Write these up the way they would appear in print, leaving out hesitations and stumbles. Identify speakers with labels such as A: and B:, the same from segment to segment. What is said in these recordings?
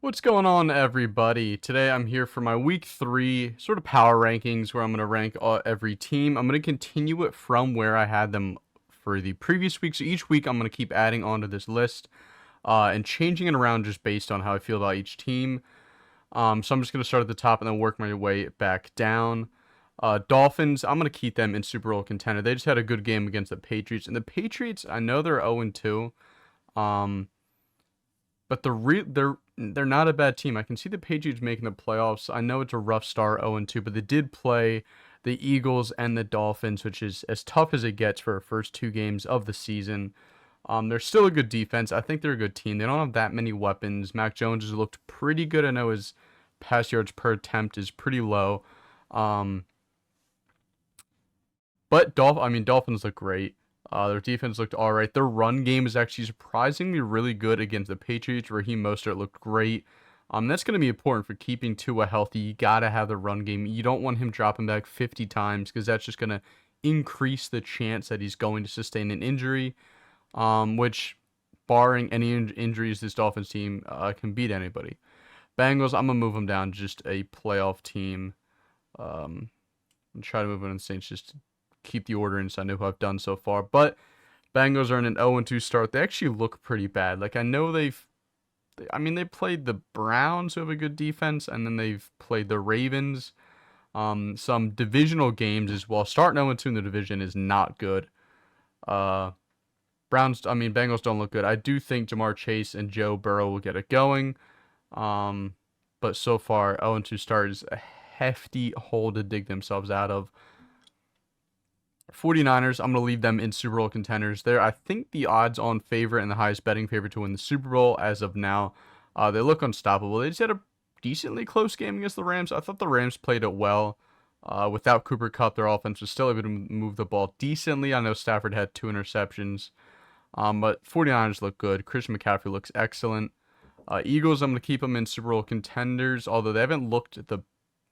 A: What's going on, everybody? Today I'm here for my week 3 sort of power rankings where I'm going to rank every team. I'm going to continue it from where I had them for the previous week. So each week I'm going to keep adding onto this list and changing it around just based on how I feel about each team. So I'm just going to start at the top and then work my way back down. Dolphins, I'm going to keep them in Super Bowl contender. They just had a good game against the Patriots. And the Patriots, I know they're 0-2. But they're not a bad team. I can see the Patriots making the playoffs. I know it's a rough start, 0-2, but they did play the Eagles and the Dolphins, which is as tough as it gets for our first 2 games of the season. They're still a good defense. I think they're a good team. They don't have that many weapons. Mac Jones has looked pretty good. I know his pass yards per attempt is pretty low. But Dolphins look great. Their defense looked all right. Their run game is actually surprisingly really good against the Patriots. Raheem Mostert looked great. That's going to be important for keeping Tua healthy. You got to have the run game. You don't want him dropping back 50 times because that's just going to increase the chance that he's going to sustain an injury, which, barring any injuries, this Dolphins team can beat anybody. Bengals, I'm going to move them down to just a playoff team. And try to move on to the Saints just to keep the order in so I know who I've done so far. But Bengals are in an 0-2 start. They actually look pretty bad. Like, I know they played the Browns, who have a good defense, and then they've played the Ravens. Some divisional games as well. Starting 0-2 in the division is not good. Bengals don't look good. I do think Ja'Marr Chase and Joe Burrow will get it going. But so far, 0-2 start is a hefty hole to dig themselves out of. 49ers, I'm going to leave them in Super Bowl contenders. They're, I think, the odds-on favorite and the highest betting favorite to win the Super Bowl as of now. They look unstoppable. They just had a decently close game against the Rams. I thought the Rams played it well. Without Cooper Kupp, their offense was still able to move the ball decently. I know Stafford had 2 interceptions. But 49ers look good. Christian McCaffrey looks excellent. Eagles, I'm going to keep them in Super Bowl contenders, although they haven't looked the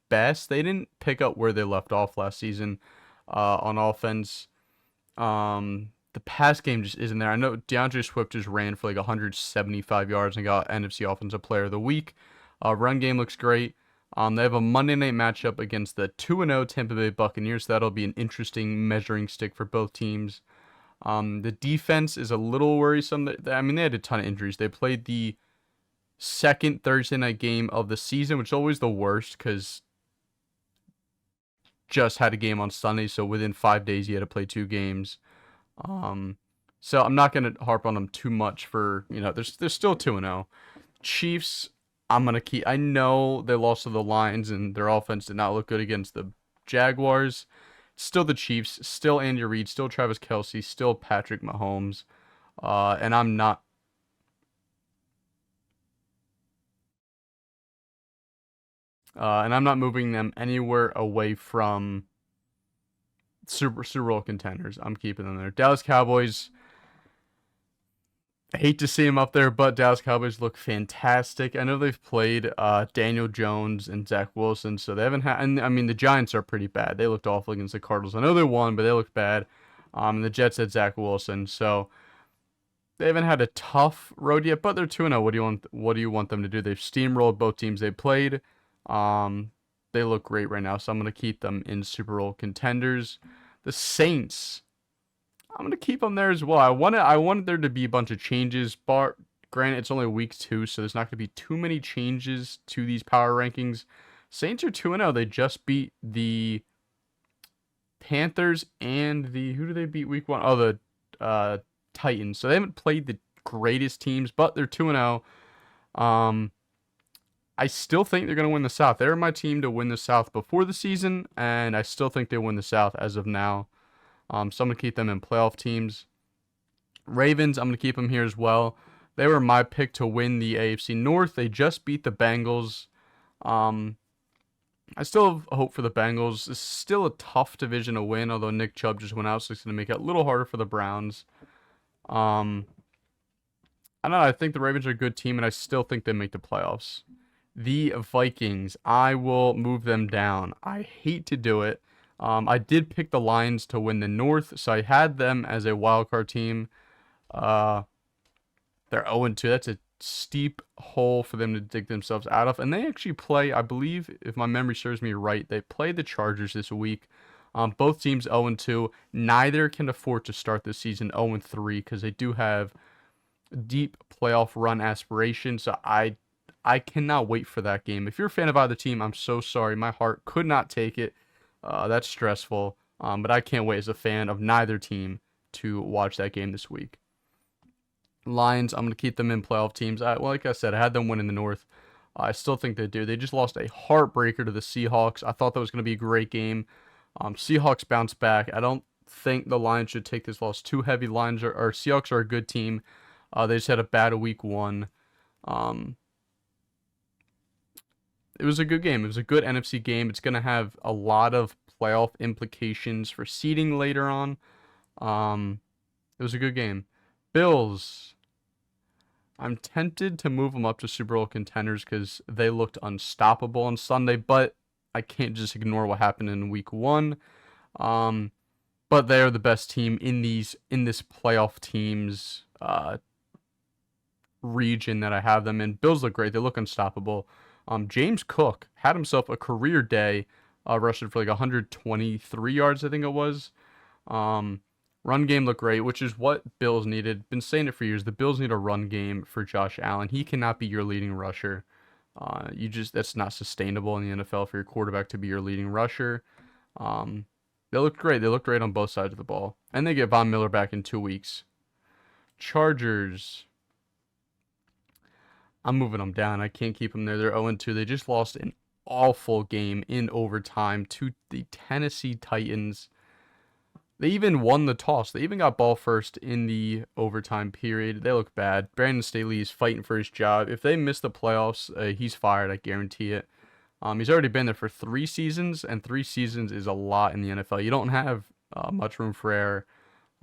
A: best. They didn't pick up where they left off last season. On offense, the pass game just isn't there. I know DeAndre Swift just ran for like 175 yards and got NFC Offensive Player of the Week. Run game looks great. They have a Monday night matchup against the 2-0 Tampa Bay Buccaneers. So that'll be an interesting measuring stick for both teams. The defense is a little worrisome. They had a ton of injuries. They played the second Thursday night game of the season, which is always the worst because just had a game on Sunday, so within 5 days he had to play 2 games. So I'm not going to harp on them too much for, they're still 2-0. Chiefs, I'm going to keep. I know they lost to the Lions and their offense did not look good against the Jaguars. Still the Chiefs, still Andy Reid, still Travis Kelce, still Patrick Mahomes. And I'm not moving them anywhere away from Super Bowl contenders. I'm keeping them there. Dallas Cowboys, I hate to see them up there, but Dallas Cowboys look fantastic. I know they've played Daniel Jones and Zach Wilson, so they haven't had. And the Giants are pretty bad. They looked awful against the Cardinals. I know they won, but they looked bad. And the Jets had Zach Wilson, so they haven't had a tough road yet. But they're 2-0. What do you want them to do? They've steamrolled both teams they played. They look great right now, so I'm going to keep them in Super Bowl contenders. The Saints, I'm going to keep them there as well. I wanted there to be a bunch of changes, but granted, it's only week 2, so there's not going to be too many changes to these power rankings. Saints are 2-0. They just beat the Panthers and who do they beat week 1? Oh, the Titans. So they haven't played the greatest teams, but they're 2-0. I still think they're going to win the South. They're my team to win the South before the season, and I still think they win the South as of now. So I'm going to keep them in playoff teams. Ravens, I'm going to keep them here as well. They were my pick to win the AFC North. They just beat the Bengals. I still have hope for the Bengals. It's still a tough division to win, although Nick Chubb just went out, so it's going to make it a little harder for the Browns. I don't know. I think the Ravens are a good team, and I still think they make the playoffs. The Vikings, I will move them down. I hate to do it. I did pick the Lions to win the North, so I had them as a wildcard team. They're 0-2. That's a steep hole for them to dig themselves out of. And they actually play, I believe, if my memory serves me right, they play the Chargers this week. Both teams 0-2. Neither can afford to start the season 0-3 because they do have deep playoff run aspirations. So I cannot wait for that game. If you're a fan of either team, I'm so sorry. My heart could not take it. That's stressful. But I can't wait as a fan of neither team to watch that game this week. Lions, I'm going to keep them in playoff teams. Like I said, I had them win in the North. I still think they do. They just lost a heartbreaker to the Seahawks. I thought that was going to be a great game. Seahawks bounce back. I don't think the Lions should take this loss too heavy. Seahawks are a good team. They just had a bad week 1. It was a good game. It was a good NFC game. It's going to have a lot of playoff implications for seeding later on. It was a good game. Bills. I'm tempted to move them up to Super Bowl contenders because they looked unstoppable on Sunday, but I can't just ignore what happened in week 1. But they are the best team in this playoff teams region that I have them in. Bills look great. They look unstoppable. James Cook had himself a career day, rushing for like 123 yards, I think it was. Run game looked great, which is what Bills needed. Been saying it for years. The Bills need a run game for Josh Allen. He cannot be your leading rusher. That's not sustainable in the NFL for your quarterback to be your leading rusher. They looked great. They looked great on both sides of the ball. And they get Von Miller back in 2 weeks. Chargers. I'm moving them down. I can't keep them there. They're 0-2. They just lost an awful game in overtime to the Tennessee Titans. They even won the toss. They even got ball first in the overtime period. They look bad. Brandon Staley is fighting for his job. If they miss the playoffs, he's fired. I guarantee it. He's already been there for 3 seasons, and 3 seasons is a lot in the NFL. You don't have much room for error.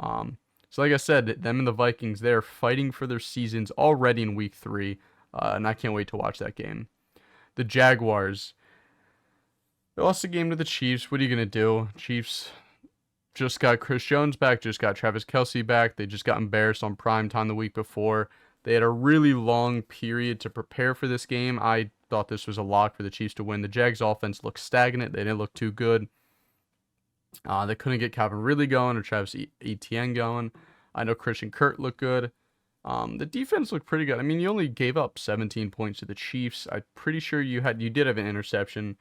A: So like I said, them and the Vikings, they're fighting for their seasons already in week 3. And I can't wait to watch that game. The Jaguars. They lost the game to the Chiefs. What are you going to do? Chiefs just got Chris Jones back, just got Travis Kelce back. They just got embarrassed on primetime the week before. They had a really long period to prepare for this game. I thought this was a lock for the Chiefs to win. The Jags offense looked stagnant. They didn't look too good. They couldn't get Calvin Ridley going or Travis Etienne going. I know Christian Kirk looked good. The defense looked pretty good. I mean, you only gave up 17 points to the Chiefs. I'm pretty sure you did have an interception.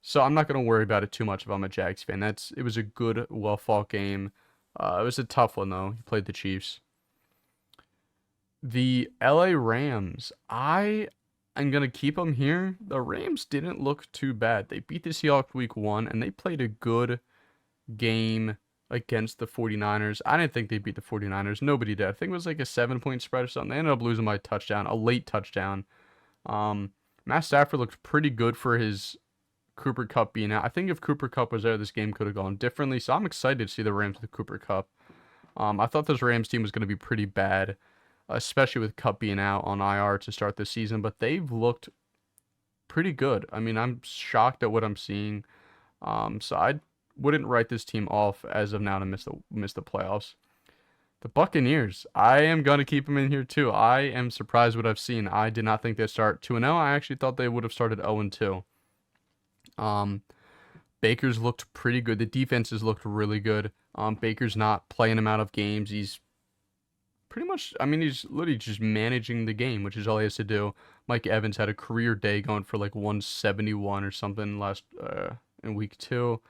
A: So I'm not going to worry about it too much if I'm a Jags fan. It was a good, well-fought game. It was a tough one, though. You played the Chiefs. The LA Rams. I'm going to keep them here. The Rams didn't look too bad. They beat the Seahawks week 1, and they played a good game against the 49ers. I didn't think they beat the 49ers. Nobody did. I think it was like a 7-point spread or something. They ended up losing by a touchdown, a late touchdown. Matt Stafford looked pretty good for his Cooper Kupp being out. I think if Cooper Kupp was there, this game could have gone differently. So I'm excited to see the Rams with Cooper Kupp. I thought this Rams team was going to be pretty bad, especially with Kupp being out on IR to start this season. But they've looked pretty good. I mean, I'm shocked at what I'm seeing. So I wouldn't write this team off as of now to miss the playoffs. The Buccaneers, I am going to keep them in here too. I am surprised what I've seen. I did not think they'd start 2-0. I actually thought they would have started 0-2. Baker's looked pretty good. The defenses looked really good. Baker's not playing him out of games. He's pretty much, he's literally just managing the game, which is all he has to do. Mike Evans had a career day going for like 171 or something in week 2.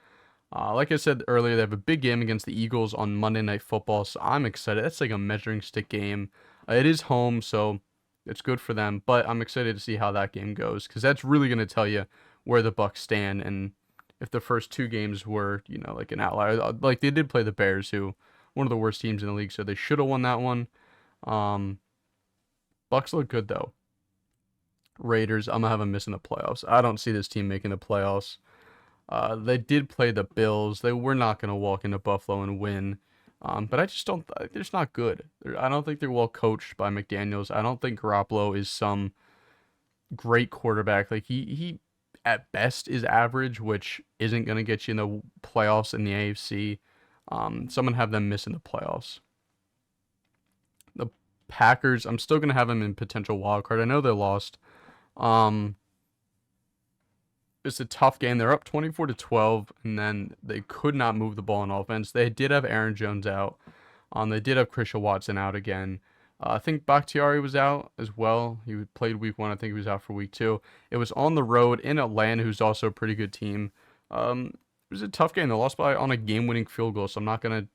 A: Like I said earlier, they have a big game against the Eagles on Monday Night Football, so I'm excited. That's like a measuring stick game. It is home, so it's good for them, but I'm excited to see how that game goes, because that's really going to tell you where the Bucs stand, and if the first 2 games were, like an outlier. Like, they did play the Bears, who one of the worst teams in the league, so they should have won that one. Bucs look good, though. Raiders, I'm going to have them missing the playoffs. I don't see this team making the playoffs. They did play the Bills. They were not going to walk into Buffalo and win. But I just don't. They're just not good. I don't think they're well coached by McDaniels. I don't think Garoppolo is some great quarterback. Like, he at best is average, which isn't going to get you in the playoffs in the AFC. So I'm going to have them missing the playoffs. The Packers, I'm still gonna have them in potential wild card. I know they lost. Um, it's a tough game. They're up 24-12, and then they could not move the ball on offense. They did have Aaron Jones out. They did have Christian Watson out again. I think Bakhtiari was out as well. He played week 1. I think he was out for week 2. It was on the road in Atlanta, who's also a pretty good team. It was a tough game. They lost by on a game-winning field goal, so I'm not gonna,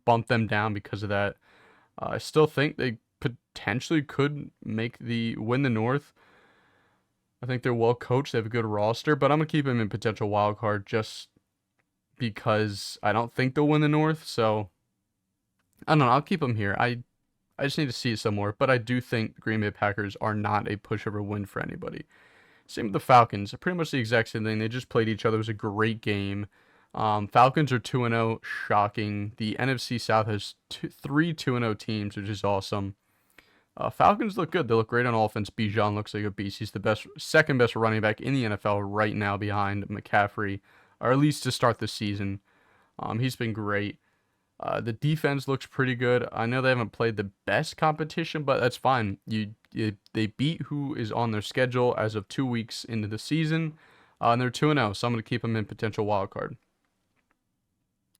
A: bump them down because of that. I still think they potentially could win the North. I think they're well coached. They have a good roster, but I'm gonna keep them in potential wild card just because I don't think they'll win the North. So I don't know. I'll keep them here. I just need to see it some more, but I do think the Green Bay Packers are not a pushover win for anybody. Same with the Falcons. Pretty much the exact same thing. They just played each other. It was a great game. Falcons are 2-0, shocking. The NFC South has three 2-0 teams, which is awesome. Falcons look good. They look great on offense. Bijan looks like a beast. He's the second best running back in the NFL right now behind McCaffrey, or at least to start the season. He's been great. The defense looks pretty good. I know they haven't played the best competition, but that's fine. They beat who is on their schedule as of 2 weeks into the season, and they're 2-0, so I'm going to keep them in potential wild card.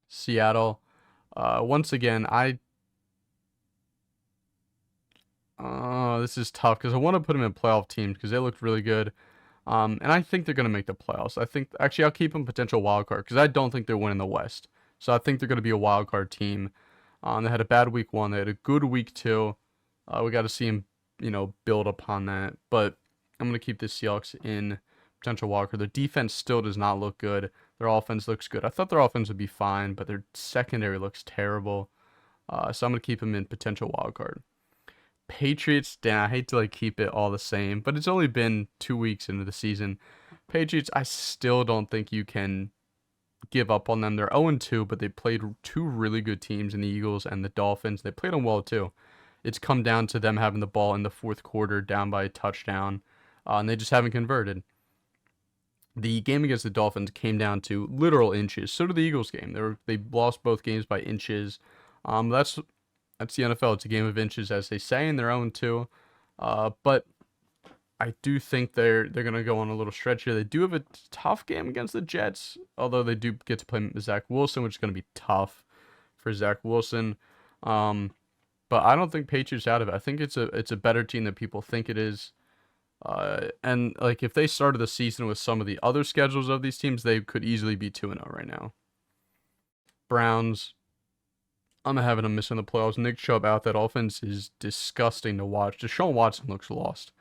A: Seattle, once again, this is tough because I want to put them in playoff teams because they looked really good. And I think they're going to make the playoffs. I think, actually, I'll keep them potential wild card because I don't think they're winning the West. So I think they're going to be a wild card team. They had a bad week 1. They had a good week 2. We got to see them, build upon that. But I'm going to keep the Seahawks in potential wild card. Their defense still does not look good. Their offense looks good. I thought their offense would be fine, but their secondary looks terrible. So I'm going to keep them in potential wild card. Patriots, I hate to keep it all the same, but it's only been 2 weeks into the season. Patriots, I still don't think you can give up on them. They're 0-2, but they played 2 really good teams in the Eagles and the Dolphins. They played them well too. It's come down to them having the ball in the fourth quarter down by a touchdown, and they just haven't converted. The game against the Dolphins came down to literal inches. So did the Eagles game. They lost both games by inches. That's the NFL. It's a game of inches, as they say, and they're 0-2. But I do think they're going to go on a little stretch here. They do have a tough game against the Jets, although they do get to play Zach Wilson, which is going to be tough for Zach Wilson. But I don't think Patriots out of it. I think it's a better team than people think it is. And if they started the season with some of the other schedules of these teams, they could easily be 2-0 right now. Browns, I'm having them missing the playoffs. Nick Chubb out. That offense is disgusting to watch. Deshaun Watson looks lost.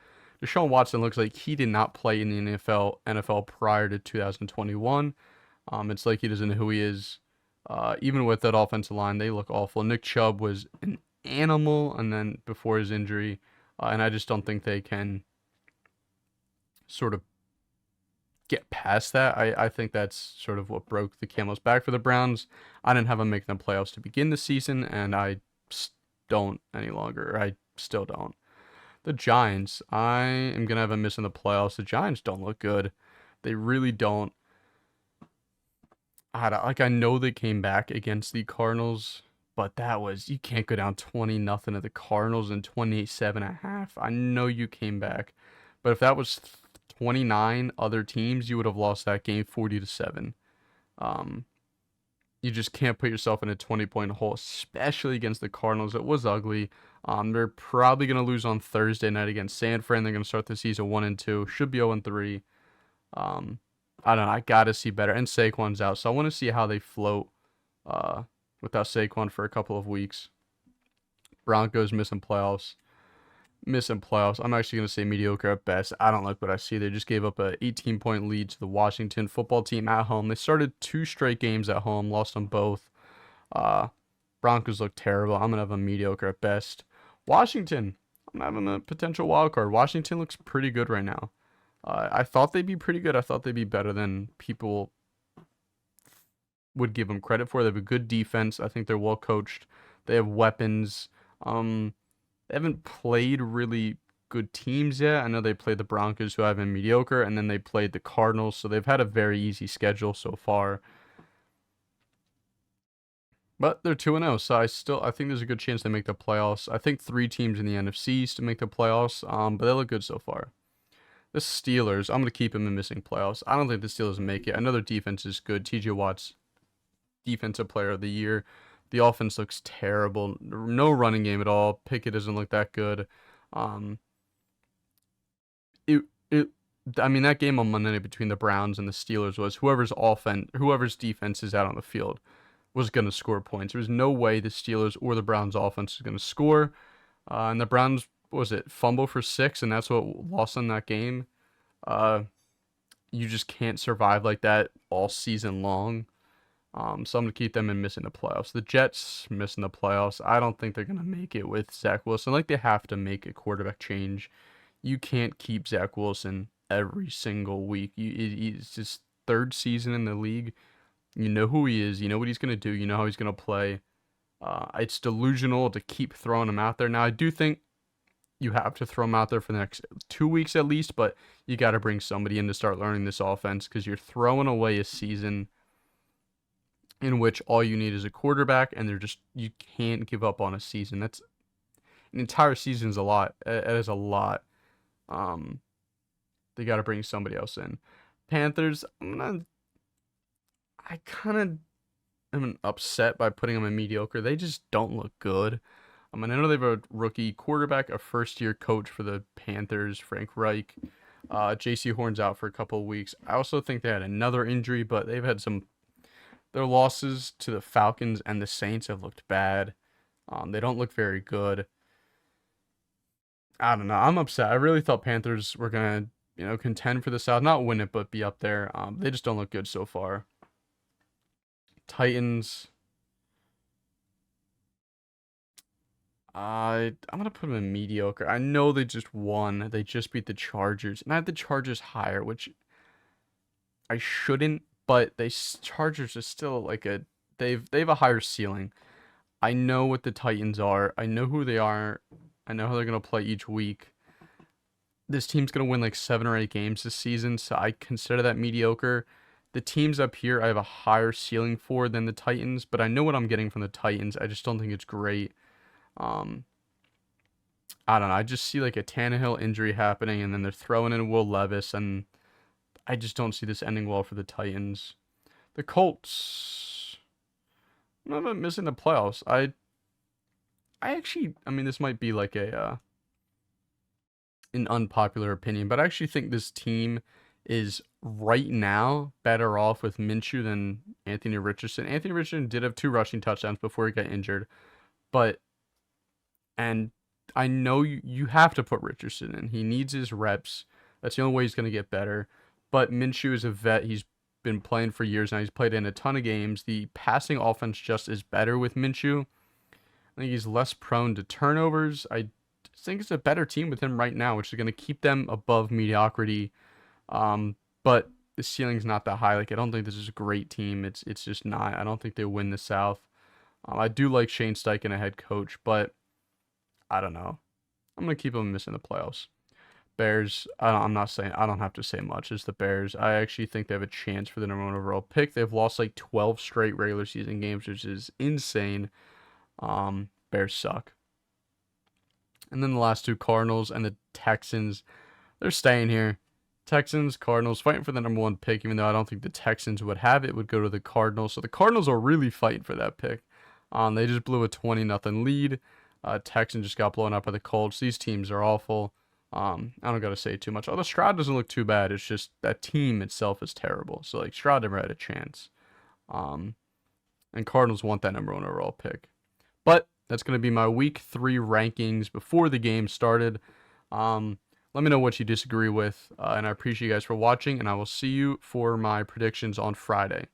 A: Deshaun Watson looks like he did not play in the NFL prior to 2021. It's like he doesn't know who he is. Even with that offensive line, they look awful. Nick Chubb was an animal, and then before his injury, and I just don't think they can sort of get past that. I think that's sort of what broke the camel's back for the Browns. I didn't have them making the playoffs to begin the season, and I don't any longer. I still don't. The Giants, I am going to have them missing the playoffs. The Giants don't look good. They really don't. I know they came back against the Cardinals, but you can't go down 20-0 at the Cardinals and 28-7.5. I know you came back, but if that was 29 other teams, you would have lost that game 40-7. You just can't put yourself in a 20-point hole, especially against the Cardinals. It was ugly. They're probably going to lose on Thursday night against San Fran. They're going to start the season 1-2. Should be 0-3. I don't know. I got to see better. And Saquon's out, so I want to see how they float without Saquon for a couple of weeks. Broncos missing playoffs. I'm actually going to say mediocre at best. I don't like what I see. They just gave up a 18-point lead to the Washington football team at home. They started 2 straight games at home, lost them both. Broncos look terrible. I'm going to have them mediocre at best. Washington, I'm having a potential wild card. Washington looks pretty good right now. I thought they'd be pretty good. I thought they'd be better than people would give them credit for. They have a good defense. I think they're well coached. They have weapons. They haven't played really good teams yet. I know they played the Broncos, who have been mediocre, and then they played the Cardinals, so they've had a very easy schedule so far. But they're 2-0, so I think there's a good chance they make the playoffs. I think 3 teams in the NFC East to make the playoffs, but they look good so far. The Steelers, I'm going to keep them in missing playoffs. I don't think the Steelers make it. I know their defense is good. TJ Watt's defensive player of the year. The offense looks terrible. No running game at all. Pickett doesn't look that good. Um, it, it, I mean, that game on Monday night between the Browns and the Steelers was whoever's defense is out on the field was going to score points. There was no way the Steelers or the Browns offense was going to score. And the Browns, fumble for 6, and that's what lost in that game. You just can't survive like that all season long. So I'm going to keep them in missing the playoffs. The Jets missing the playoffs. I don't think they're going to make it with Zach Wilson. Like, they have to make a quarterback change. You can't keep Zach Wilson every single week. It's his 3rd season in the league. You know who he is. You know what he's going to do. You know how he's going to play. It's delusional to keep throwing him out there. Now, I do think you have to throw him out there for the next 2 weeks at least, but you got to bring somebody in to start learning this offense because you're throwing away a season in which all you need is a quarterback, and you can't give up on a season. That's an entire season's a lot. It is a lot. They got to bring somebody else in. Panthers, I kind of am upset by putting them in mediocre. They just don't look good. I know they have a rookie quarterback, a first-year coach for the Panthers, Frank Reich. J.C. Horn's out for a couple of weeks. I also think they had another injury, but they've had their losses to the Falcons and the Saints have looked bad. They don't look very good. I don't know. I'm upset. I really thought Panthers were going to, contend for the South. Not win it, but be up there. They just don't look good so far. Titans. I'm going to put them in mediocre. I know they just won. They just beat the Chargers. And I had the Chargers higher, which I shouldn't. But Chargers are still they have a higher ceiling. I know what the Titans are. I know who they are. I know how they're going to play each week. This team's going to win 7 or 8 games this season, so I consider that mediocre. The teams up here I have a higher ceiling for than the Titans, but I know what I'm getting from the Titans. I just don't think it's great. I don't know. I just see a Tannehill injury happening, and then they're throwing in Will Levis, and I just don't see this ending well for the Titans. The Colts, I'm not missing the playoffs. I actually, this might be an unpopular opinion, but I actually think this team is right now better off with Minshew than Anthony Richardson. Anthony Richardson did have 2 rushing touchdowns before he got injured, and I know you have to put Richardson in. He needs his reps. That's the only way he's going to get better. But Minshew is a vet. He's been playing for years now. He's played in a ton of games. The passing offense just is better with Minshew. I think he's less prone to turnovers. I think it's a better team with him right now, which is going to keep them above mediocrity. But the ceiling's not that high. I don't think this is a great team. It's just not. I don't think they win the South. I do like Shane Steichen, a head coach, but I don't know. I'm going to keep them missing the playoffs. Bears, I'm not saying, I don't have to say much. It's the Bears. I actually think they have a chance for the number 1 overall pick. They've lost 12 straight regular season games, which is insane. Bears suck. And then the last 2, Cardinals and the Texans, they're staying here. Texans, Cardinals, fighting for the number 1 pick, even though I don't think the Texans would have it, would go to the Cardinals. So the Cardinals are really fighting for that pick. They just blew a 20-0 lead. Texans just got blown up by the Colts. These teams are awful. I don't got to say too much. Although Stroud doesn't look too bad. It's just that team itself is terrible. So, Stroud never had a chance. And Cardinals want that number 1 overall pick. But that's going to be my week 3 rankings before the game started. Let me know what you disagree with. And I appreciate you guys for watching. And I will see you for my predictions on Friday.